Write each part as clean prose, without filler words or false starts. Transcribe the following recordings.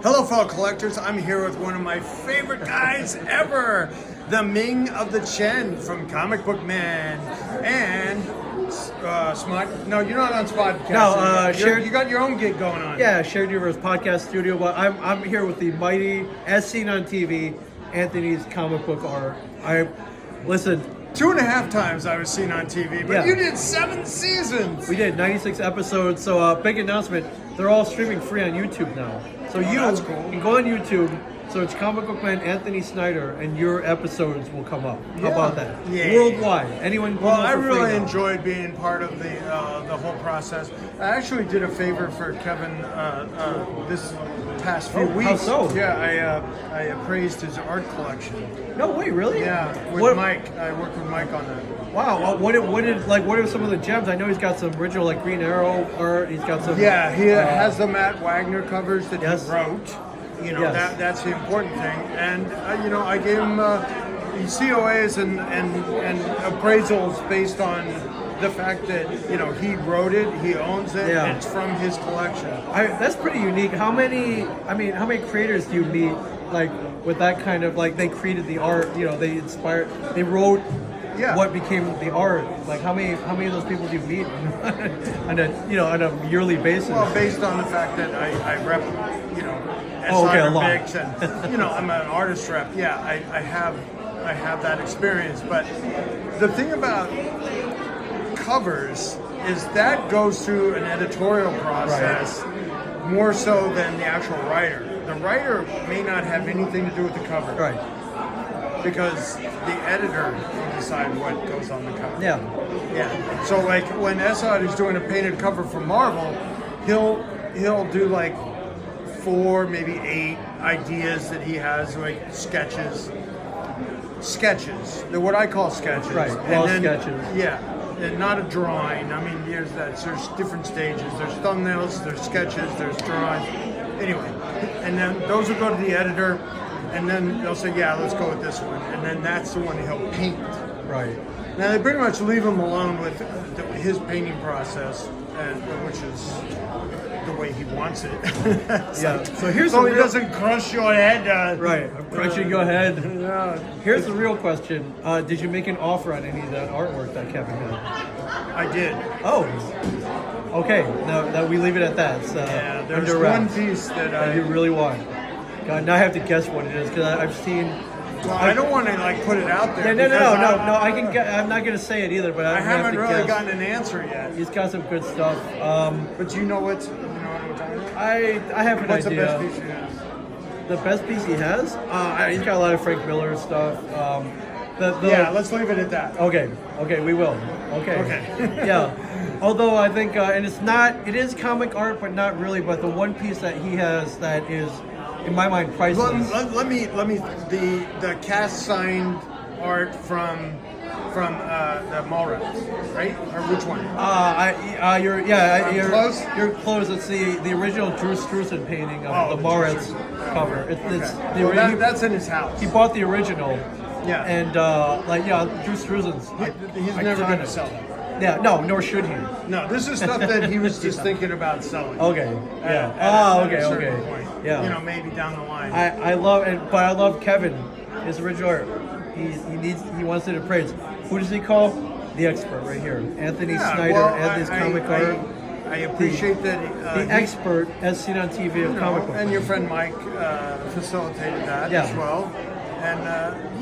Hello, fellow collectors. I'm here with one of my favorite guys ever, the Ming of the Chen from Comic Book Man, and Smart. No, you're not on Spotcast. No, you got your own gig going on. Yeah, Shared Universe Podcast Studio. But I'm here with the mighty, as seen on TV, Anthony's comic book art. Listen. 2.5 times I was seen on TV, but you did 7 seasons. We did 96 episodes. So big announcement. They're all streaming free on YouTube now. So that's cool. can go on YouTube. So it's Comic Book Man Anthony Snyder, and your episodes will come up. How about that? Yeah. Worldwide. Anyone can Well, I for free really now. enjoyed being part of the whole process. I actually did a favor for Kevin this past few weeks. How so? Yeah, I appraised his art collection. No way, really? Yeah, with Mike. I worked with Mike on that. Wow. What are some of the gems? I know he's got some original like Green Arrow art. He's got some. Yeah, he has the Matt Wagner covers that he wrote. You know, Yes. that's the important thing. And I gave him COAs and appraisals based on the fact that he wrote it, he owns it, and it's from his collection. That's pretty unique. How many creators do you meet like with that kind of like they created the art? They inspired, they wrote what became the art. Like how many of those people do you meet on a yearly basis? Well, based on the fact that I rep a lot. Bigs and I'm an artist rep. Yeah, I have that experience. But the thing about covers is that goes through an editorial process more so than the actual writer. The writer may not have anything to do with the cover. Right. Because the editor will decide what goes on the cover. Yeah. So like when Esad is doing a painted cover for Marvel, he'll do like 4, maybe 8 ideas that he has, like sketches. They're what I call sketches. Right. Sketches. Yeah. And not a drawing. I mean, there's different stages. There's thumbnails, there's sketches, there's drawings. Anyway, and then those will go to the editor, and then they'll say, yeah, let's go with this one. And then that's the one he'll paint. Right. Now, they pretty much leave him alone with his painting process, which is the way he wants it. So he doesn't crush your head. Right, I'm crushing your head. Yeah. Here's the real question. Did you make an offer on any of that artwork that Kevin had? I did. Oh, okay. Now we leave it at that. It's, there's under wraps. one piece that you really want. God, now I have to guess what it is because I've seen. Well, I don't want to put it out there. No. I'm not gonna say it either, but I haven't really guess. gotten an answer yet. He's got some good stuff. But you know what I'm talking about? I have an What's idea. the best piece he has? The best piece he has? He's got a lot of Frank Miller stuff. Let's leave it at that. Okay, we will. Okay. Yeah. Although I think, and it is comic art, but not really. But the one piece that he has that is, in my mind, priceless. Let me the cast signed art from the Mallrats, right? Or which one? You're close. You're close. It's the original Drew Struzan painting of the Mallrats cover. That's in his house. He bought the original. Yeah. And Drew Struzan's. He's never going to sell it. Yeah, no, nor should he. No, this is stuff that he was just thinking about selling. Okay. At a certain point. Yeah. Maybe down the line. I love Kevin, his original art. He wants it appraised. Who does he call? The expert right here. Anthony Snyder, Anthony's comic art. I appreciate that. The expert, as seen on TV of comic book. And your friend Mike facilitated that as well. And,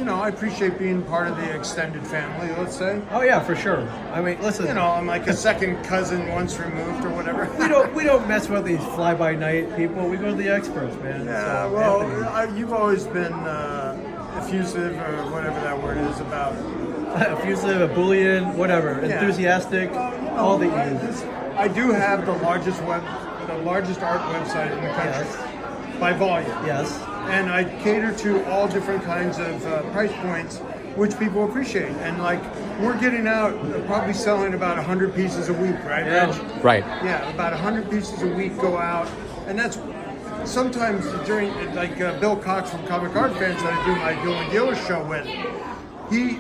I appreciate being part of the extended family, let's say. Oh, yeah, for sure. I mean, listen. I'm like a second cousin once removed or whatever. we don't mess with these fly-by-night people. We go to the experts, man. Yeah, so, well, you've always been effusive or whatever that word is about. Effusive, ebullient, whatever. Yeah. Enthusiastic, all the E's. I do have the largest art website in the country by volume. Yes. And I cater to all different kinds of price points, which people appreciate. And we're getting out, probably selling about 100 pieces a week, right, Reg? Right. Yeah, about 100 pieces a week go out. And that's sometimes during, Bill Cox from Comic Art Fans that I do my Bill and Giller show with, he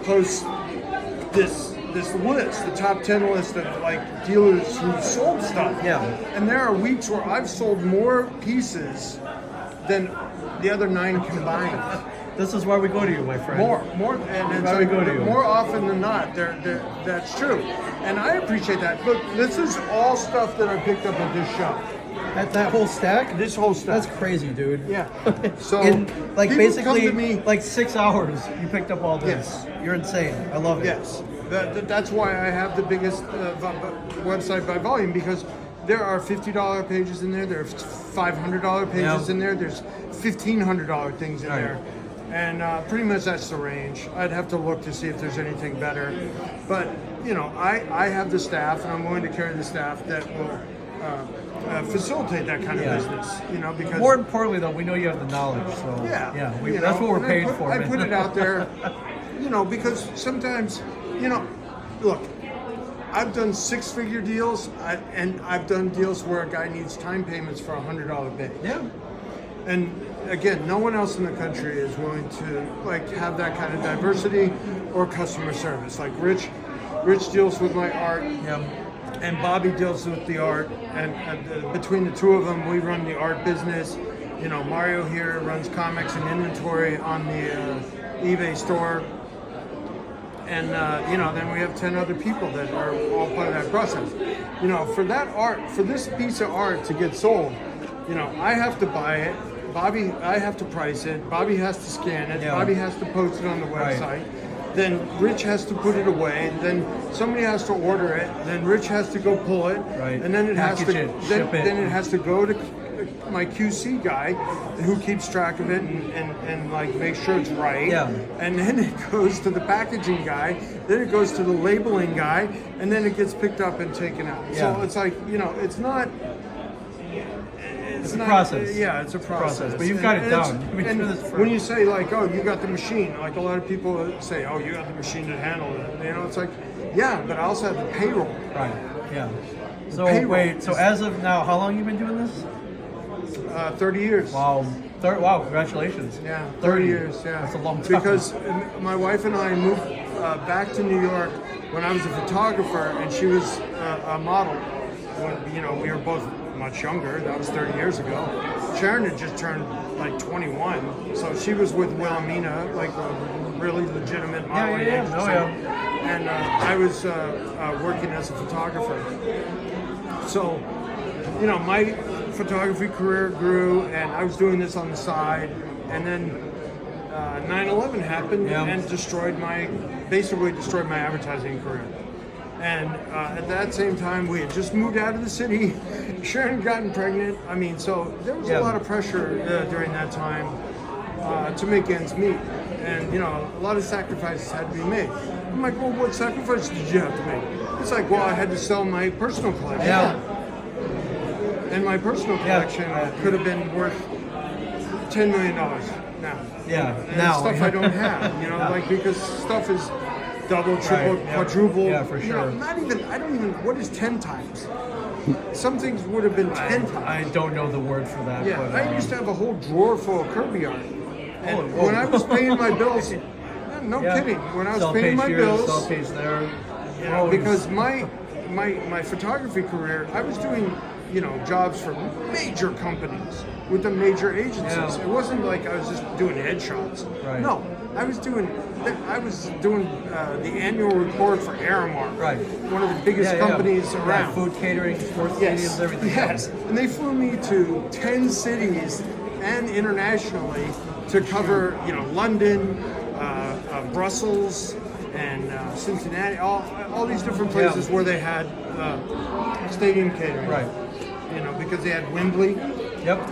posts this this list, the top 10 list of like dealers who sold stuff. Yeah. And there are weeks where I've sold more pieces than the other 9 combined. This is why we go to you, my friend. More, and it's Why we go to you. more often than not. That's true, and I appreciate that. Look, this is all stuff that I picked up at this shop. At that whole stack? This whole stack. That's crazy, dude. Yeah. So In like people basically come to me, like 6 hours, you picked up all this. Yes. You're insane. I love it. yes, that's why I have the biggest website by volume, because there are $50 pages in there. There are $500 pages in there. There's $1,500 things in Right. there. And pretty much that's the range. I'd have to look to see if there's anything better. But, you know, I have the staff, and I'm willing to carry the staff that will facilitate that kind of business, you know, because... More importantly, though, we know you have the knowledge, so you that's know, what we're and paid for. I man. put it out there, you know, because sometimes, you know, look, I've done 6-figure deals, and I've done deals where a guy needs time payments for $100 pay. Yeah. And again, no one else in the country is willing to like have that kind of diversity or customer service. Like Rich deals with my art, and Bobby deals with the art, and between the two of them, we run the art business. You know, Mario here runs comics and inventory on the eBay store, and you know, then we have 10 other people that are all part of that process. You know, for that art, for this piece of art to get sold, you know, I have to buy it. Bobby, I have to price it. Bobby has to scan it. Yeah. Bobby has to post it on the website. Right. Then Rich has to put it away. Then somebody has to order it. Then Rich has to go pull it. Right. And then it Package has to it, ship it. then it has to go to my QC guy, who keeps track of it and like make sure it's right. Yeah. And then it goes to the packaging guy. Then it goes to the labeling guy, and then it gets picked up and taken out. Yeah. So it's like, you know, it's not. It's a process. Yeah, it's a process. But you've got it down. it's- You've been And doing this for- when you say like, oh, you got the machine, like a lot of people say, oh, you got the machine to handle it. You know, it's like, yeah, but I also have the payroll. Right. Yeah. So payroll wait. So is- as of now, how long you been doing this? 30 years. Wow. Wow. Congratulations. Yeah, 30 years. Yeah, That's a long time. Because my wife and I moved back to New York when I was a photographer, and she was a model. When, you know, we were both much younger. That was 30 years ago. Sharon had just turned like 21, so she was with Wilhelmina, like a really legitimate modeling agency. Oh, yeah. And I was working as a photographer. So, you know, my photography career grew, and I was doing this on the side, and then 9/11 happened and basically destroyed my advertising career. And at that same time, we had just moved out of the city. Sharon had gotten pregnant. I mean, so there was a lot of pressure during that time to make ends meet. And, you know, a lot of sacrifices had to be made. I'm like, well, what sacrifices did you have to make? It's like, well, I had to sell my personal collection. Yeah. And my personal collection could have been worth $10 million now. Yeah. And Now. stuff I don't have, you know, like, because stuff is double, triple, quadruple. Yeah, for You sure. know, what is 10 times? Some things would have been 10 times. I don't know the word for that. Yeah, but, I used to have a whole drawer full of Kirby art. And whoa. when I was paying my bills, no kidding, when I was paying my bills, sell page there. you know, because my photography career, I was doing, you know, jobs for major companies with the major agencies. Yeah. It wasn't like I was just doing headshots. Right. No, I was doing the annual report for Aramark, Right. one of the biggest companies around. Yeah, food catering, sports stadiums, everything. Yes, and they flew me to 10 cities and internationally to cover, you know, London, Brussels, and Cincinnati, all these different places where they had stadium catering. Right. You know, because they had Wembley. Yep.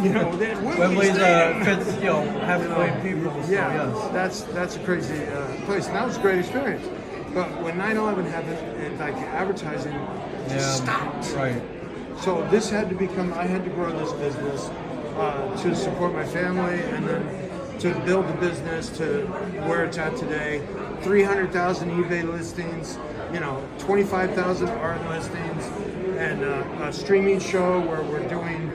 You know, they had Wembley's Stadium. fits, you know, half a million people. So Yeah, yes. that's a crazy place, and that was a great experience. But when 9/11 happened, like advertising just stopped. Right. So this had to become. I had to grow this business to support my family, and then to build the business to where it's at today. 300,000 eBay listings, you know, 25,000 art listings, and a streaming show where we're doing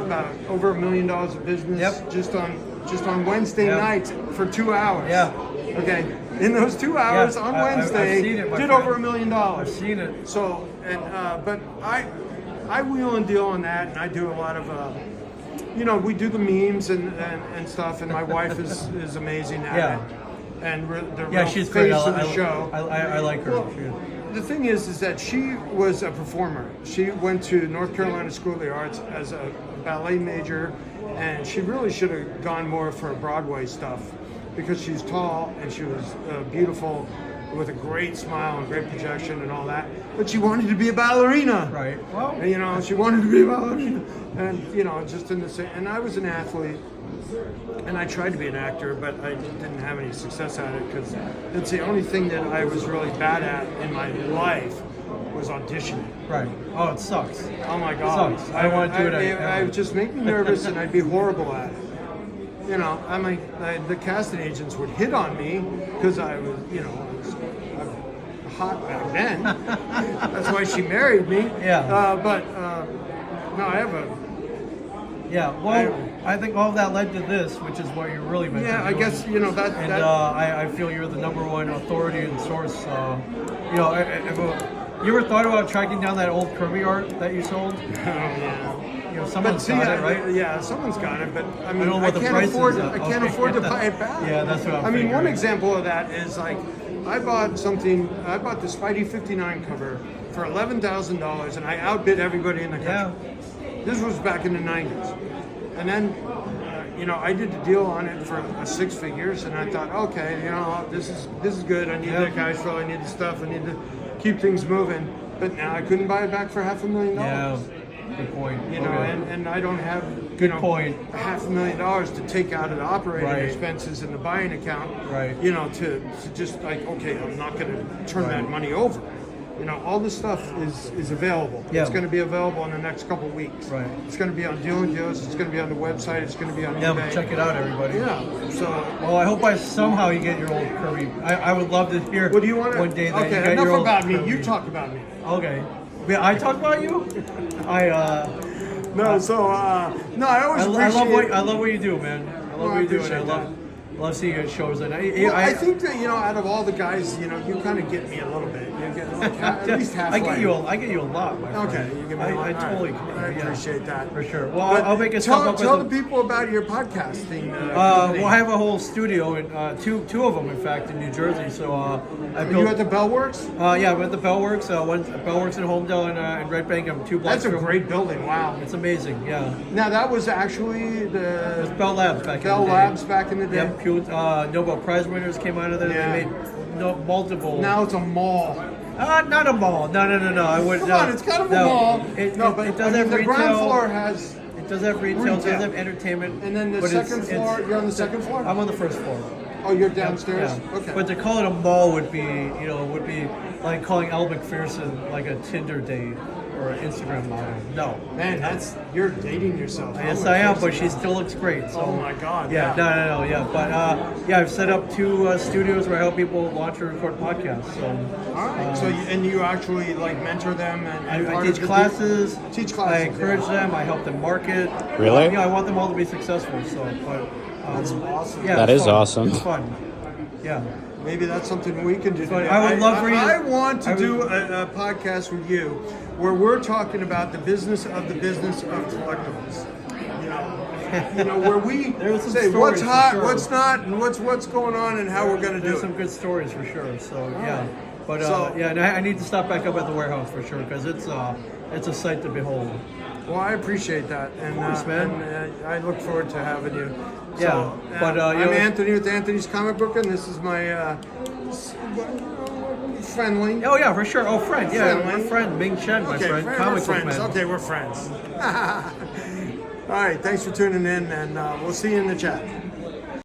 about over $1 million of business just on Wednesday nights for 2 hours. Yeah. Okay. in those 2 hours Yeah, on I've Wednesday seen it, my did friend. over $1 million. I've seen it. So, but I wheel and deal on that, and I do a lot of, we do the memes and stuff, and my wife is amazing at Yeah. it. And the Yeah, real she's great. face of the show. I like her. Well, the thing is that she was a performer. She went to North Carolina School of the Arts as a ballet major, and she really should have gone more for Broadway stuff because she's tall and she was beautiful with a great smile and great projection and all that. But she wanted to be a ballerina. Right. Well, And, she wanted to be a ballerina. And, just in the same. And I was an athlete. And I tried to be an actor, but I didn't have any success at it because it's the only thing that I was really bad at in my life was auditioning. right. Oh, it sucks. Oh my God! Sucks. I don't want to do it I would just make me nervous, and I'd be horrible at it. The casting agents would hit on me because I was, I was hot back then. That's why she married me. Yeah. No, I have a. Yeah, well, I think all of that led to this, which is what you're really meant to do. Yeah, I guess that. And I feel you're the number one authority and source. You ever thought about tracking down that old Kirby art that you sold? Oh, yeah. Someone's got it, right? Yeah, someone's got it, but I mean, don't know I what the can't price afford. is. I can't Okay. afford to buy it back. Yeah, that's what I'm I mean, one figuring. example of that is like, I bought the Spidey 59 cover for $11,000, and I outbid everybody in the country. Yeah. This was back in the 90s, and then. I did the deal on it for 6 figures, and I thought, okay, this is good. I need the cash flow, I need the stuff, I need to keep things moving. But now I couldn't buy it back for $500,000. Yeah, good point. And I don't have Good point. $500,000 to take out of the operating Right. expenses in the buying account. Right. To just like, okay, I'm not going to turn that money over. All this stuff is available. Yeah. It's going to be available in the next couple of weeks. Right. It's going to be on Deal and Deals. It's going to be on the website. It's going to be on Yeah, eBay. check it out, everybody. Yeah. So. Well, I hope somehow you get your old Kirby. I would love to hear What do you want to? one day that you Okay. get Enough your old about me. Kirby. You talk about me. Okay. Yeah, I talk about you? No. So. No. I always appreciate. I love what you do, man. I love what you do, and I appreciate love seeing your shows. And I think that out of all the guys, you kind of get me a little bit. You get like at least halfway. I get you a lot, my friend. Okay, you give me a lot. I totally I appreciate that for sure. Well, But I'll make a step up tell with the people about your podcasting. well, I have a whole studio, and two of them, in fact, in New Jersey. So I Are built. you at the Bellworks? Yeah, I'm at the Bellworks. One Bellworks in Homedale and Red Bank. I'm 2 blocks That's a from. great building. Wow. It's amazing. Yeah. Now that was actually It was the Bell Labs back Bell in the day. Labs back in the day. Yep. Nobel Prize winners came out of there. Yeah. They made multiple. Now it's a mall. Not a mall. No. I wouldn't. Come no. on, it's kind of a No, mall. It but does have the retail. ground floor has. It does have retail. It does Retail. have entertainment. And then the but second floor. You're on the second floor. I'm on the first floor. Oh, you're downstairs. Yeah. Okay. But to call it a mall would be like calling Elle McPherson like a Tinder date or an Instagram model. No. Man, you're dating yourself. Yes, Oh, I am, my but she goodness. still looks great. So. Oh my God. Yeah, no, yeah. But I've set up 2 studios where I help people launch or record podcasts. So All right. So you actually like mentor them and I part teach of the classes. Teach classes. I encourage them. I help them market. Really? I want them all to be successful. So, but That's awesome. yeah, That it's is fun. awesome. It's fun. Yeah. Maybe that's something we can do. But Today. I would love for you- I want to I would- do a podcast with you where we're talking about the business of collectibles. Where we There's some say stories what's for hot, sure. what's not, and what's going on, and how we're going to do There's it. some good stories for sure. So yeah. right. But So- yeah, and I need to stop back up at the warehouse for sure because it's a sight to behold. Well, I appreciate that, and, course, man. I look forward to having you. Yeah, So, but, I'm Anthony with Anthony's Comic Book, and this is my friendly. Oh yeah, for sure. Oh, friend. Yeah, Friendly. we're friend. Ming Chen, my friend. We're Comic book friends. man. Okay, we're friends. All right, thanks for tuning in, and we'll see you in the chat.